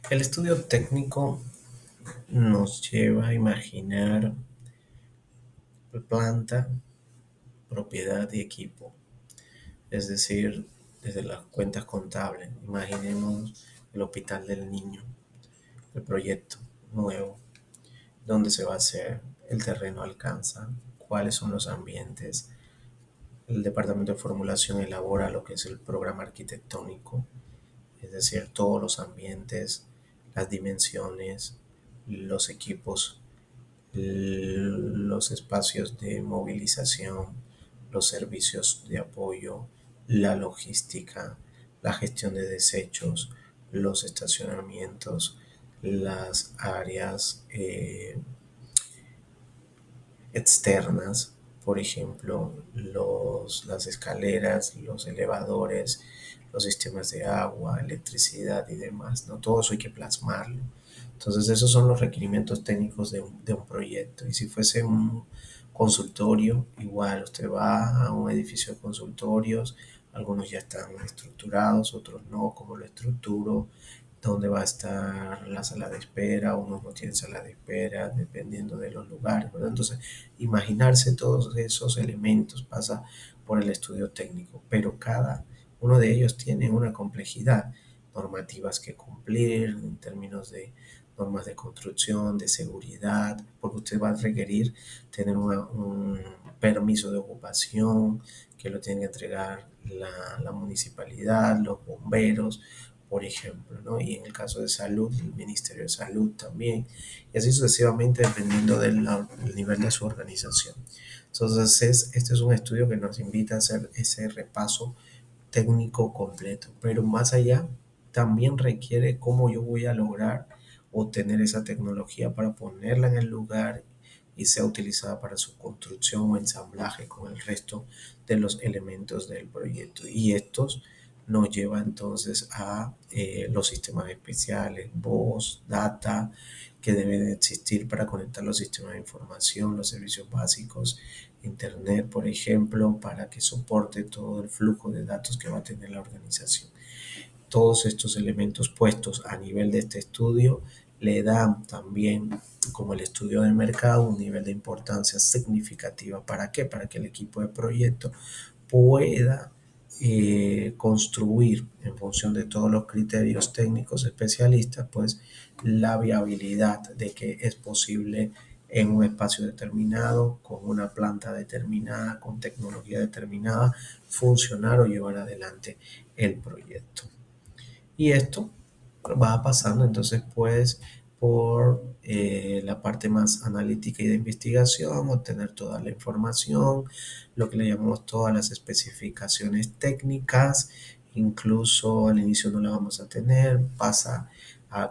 El estudio técnico nos lleva a imaginar planta, propiedad y equipo, es decir, desde las cuentas contables. Imaginemos el hospital del niño, el proyecto nuevo, dónde se va a hacer, el terreno alcanza, cuáles son los ambientes. El departamento de formulación elabora lo que es el programa arquitectónico, es decir, todos los ambientes, las dimensiones, los equipos, los espacios de movilización, los servicios de apoyo, la logística, la gestión de desechos, los estacionamientos, las áreas externas, por ejemplo, las escaleras, los elevadores, los sistemas de agua, electricidad y demás, ¿no? Todo eso hay que plasmarlo. Entonces, esos son los requerimientos técnicos de un proyecto. Y si fuese un consultorio, igual usted va a un edificio de consultorios, algunos ya están estructurados, otros no, cómo lo estructuro, dónde va a estar la sala de espera, unos no tienen sala de espera, dependiendo de los lugares, ¿verdad? Entonces, imaginarse todos esos elementos pasa por el estudio técnico, pero cada uno de ellos tiene una complejidad, normativas que cumplir en términos de normas de construcción, de seguridad, porque usted va a requerir tener un permiso de ocupación que lo tiene que entregar la municipalidad, los bomberos, por ejemplo, ¿no? Y en el caso de salud, el Ministerio de Salud también, y así sucesivamente dependiendo del nivel de su organización. Entonces, este es un estudio que nos invita a hacer ese repaso técnico completo, pero más allá también requiere cómo yo voy a lograr obtener esa tecnología para ponerla en el lugar y sea utilizada para su construcción o ensamblaje con el resto de los elementos del proyecto. Y estos nos lleva entonces a los sistemas especiales, voz, data, que deben existir para conectar los sistemas de información, los servicios básicos, Internet, por ejemplo, para que soporte todo el flujo de datos que va a tener la organización. Todos estos elementos puestos a nivel de este estudio le dan también, como el estudio de mercado, un nivel de importancia significativa. ¿Para qué? Para que el equipo de proyecto pueda construir en función de todos los criterios técnicos especialistas, pues la viabilidad de que es posible en un espacio determinado, con una planta determinada, con tecnología determinada, funcionar o llevar adelante el proyecto. Y esto va pasando entonces pues por la parte más analítica y de investigación, obtener toda la información, lo que le llamamos todas las especificaciones técnicas, incluso al inicio no la vamos a tener, pasa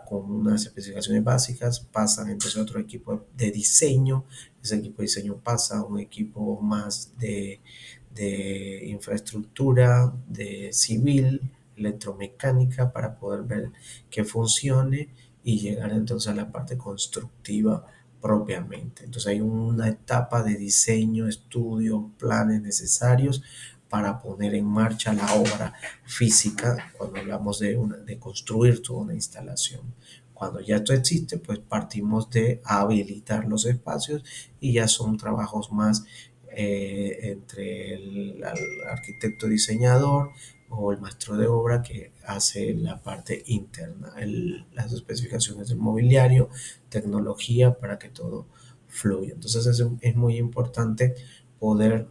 con unas especificaciones básicas, pasan entonces a otro equipo de diseño, ese equipo de diseño pasa a un equipo más de infraestructura, de civil, electromecánica para poder ver que funcione y llegar entonces a la parte constructiva propiamente. Entonces hay una etapa de diseño, estudio, planes necesarios para poner en marcha la obra física cuando hablamos de construir toda una instalación. Cuando ya esto existe, pues partimos de habilitar los espacios y ya son trabajos más entre el arquitecto diseñador o el maestro de obra que hace la parte interna, las especificaciones del mobiliario, tecnología para que todo fluya. Entonces es muy importante poder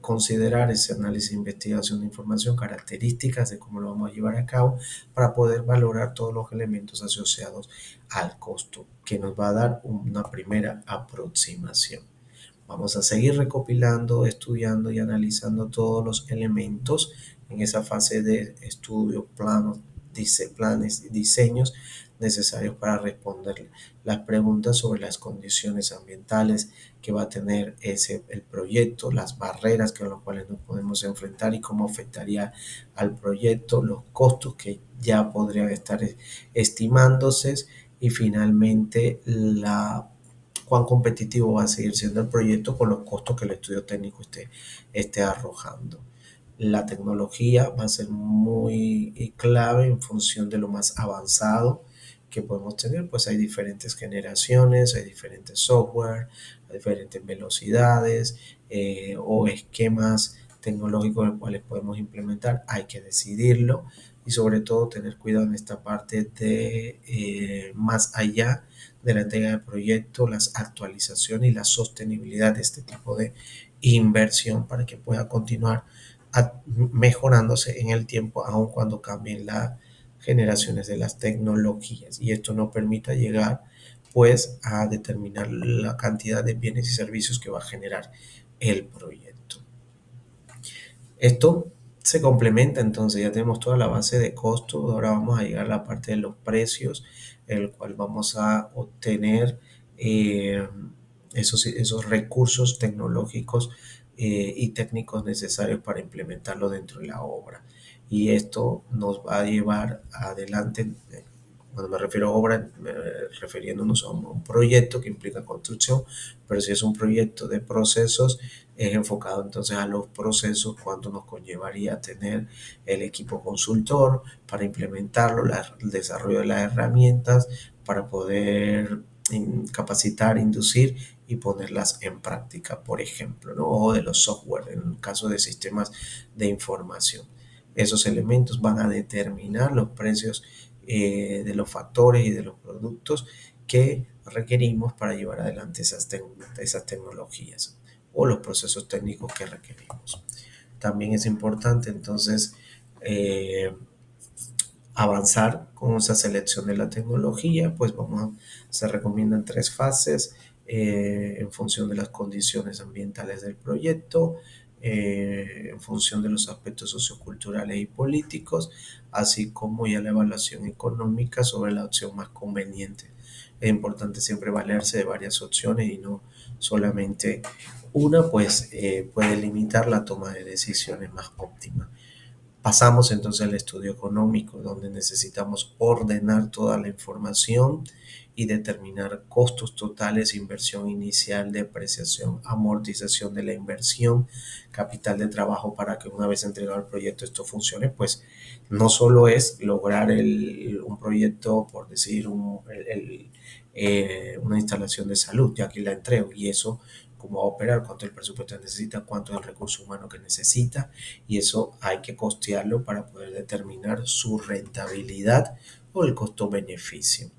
considerar ese análisis de investigación de información, características de cómo lo vamos a llevar a cabo para poder valorar todos los elementos asociados al costo que nos va a dar una primera aproximación. Vamos a seguir recopilando, estudiando y analizando todos los elementos en esa fase de estudio, planes y diseños necesarios para responder las preguntas sobre las condiciones ambientales que va a tener el proyecto, las barreras con las cuales nos podemos enfrentar y cómo afectaría al proyecto, los costos que ya podrían estar estimándose y finalmente cuán competitivo va a seguir siendo el proyecto con los costos que el estudio técnico esté arrojando. La tecnología va a ser muy clave en función de lo más avanzado que podemos tener, pues hay diferentes generaciones, hay diferentes software, hay diferentes velocidades o esquemas tecnológicos los cuales podemos implementar, hay que decidirlo y sobre todo tener cuidado en esta parte de más allá de la entrega del proyecto, las actualizaciones y la sostenibilidad de este tipo de inversión para que pueda continuar mejorándose en el tiempo, aun cuando cambien las generaciones de las tecnologías. Y esto nos permita llegar pues a determinar la cantidad de bienes y servicios que va a generar el proyecto. Esto se complementa, entonces ya tenemos toda la base de costos, ahora vamos a llegar a la parte de los precios, en el cual vamos a obtener eh, esos recursos tecnológicos y técnicos necesarios para implementarlo dentro de la obra. Y esto nos va a llevar adelante, cuando me refiero a obra, refiriéndonos a un proyecto que implica construcción, pero si es un proyecto de procesos, es enfocado entonces a los procesos, cuánto nos conllevaría tener el equipo consultor para implementarlo, el desarrollo de las herramientas para poder capacitar, inducir y ponerlas en práctica, por ejemplo, ¿no? O de los software, en el caso de sistemas de información. Esos elementos van a determinar los precios de los factores y de los productos que requerimos para llevar adelante esas tecnologías o los procesos técnicos que requerimos. También es importante entonces eh, avanzar con esa selección de la tecnología, pues se recomiendan tres fases en función de las condiciones ambientales del proyecto, en función de los aspectos socioculturales y políticos, así como ya la evaluación económica sobre la opción más conveniente. Es importante siempre valerse de varias opciones y no solamente una, pues puede limitar la toma de decisiones más óptimas. Pasamos entonces al estudio económico, donde necesitamos ordenar toda la información y determinar costos totales, inversión inicial, depreciación, amortización de la inversión, capital de trabajo para que una vez entregado el proyecto esto funcione, pues no solo es lograr un proyecto, por decir, una instalación de salud, ya que la entrego y eso cómo va a operar, cuánto el presupuesto necesita, cuánto es el recurso humano que necesita y eso hay que costearlo para poder determinar su rentabilidad o el costo-beneficio.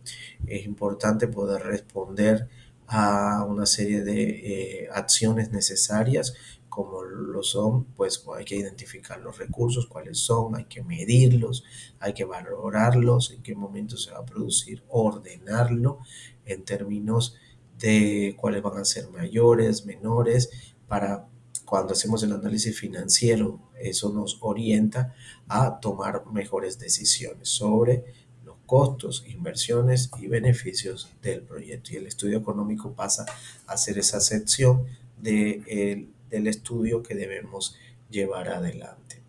Es importante poder responder a una serie de acciones necesarias como lo son, pues hay que identificar los recursos, cuáles son, hay que medirlos, hay que valorarlos, en qué momento se va a producir, ordenarlo en términos de cuáles van a ser mayores, menores, para cuando hacemos el análisis financiero, eso nos orienta a tomar mejores decisiones sobre los costos, inversiones y beneficios del proyecto. Y el estudio económico pasa a ser esa sección del estudio que debemos llevar adelante.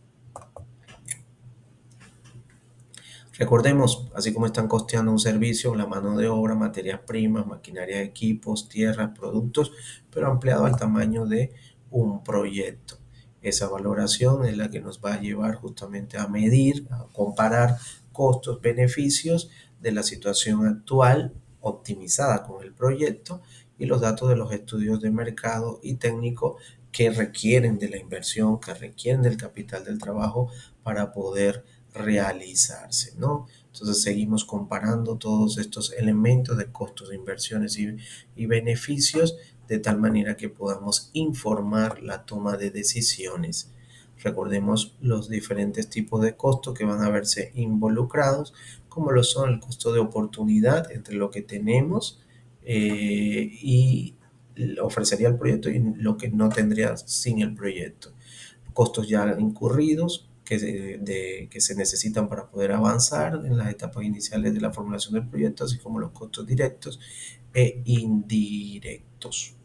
Recordemos, así como están costeando un servicio, la mano de obra, materias primas, maquinaria, equipos, tierras, productos, pero ampliado al tamaño de un proyecto. Esa valoración es la que nos va a llevar justamente a medir, a comparar costos, beneficios de la situación actual optimizada con el proyecto y los datos de los estudios de mercado y técnico que requieren de la inversión, que requieren del capital del trabajo para poder realizarse, ¿no? Entonces seguimos comparando todos estos elementos de costos, de inversiones y beneficios de tal manera que podamos informar la toma de decisiones. Recordemos los diferentes tipos de costos que van a verse involucrados, como lo son el costo de oportunidad entre lo que tenemos y ofrecería el proyecto y lo que no tendría sin el proyecto. Costos ya incurridos que se necesitan para poder avanzar en las etapas iniciales de la formulación del proyecto, así como los costos directos e indirectos.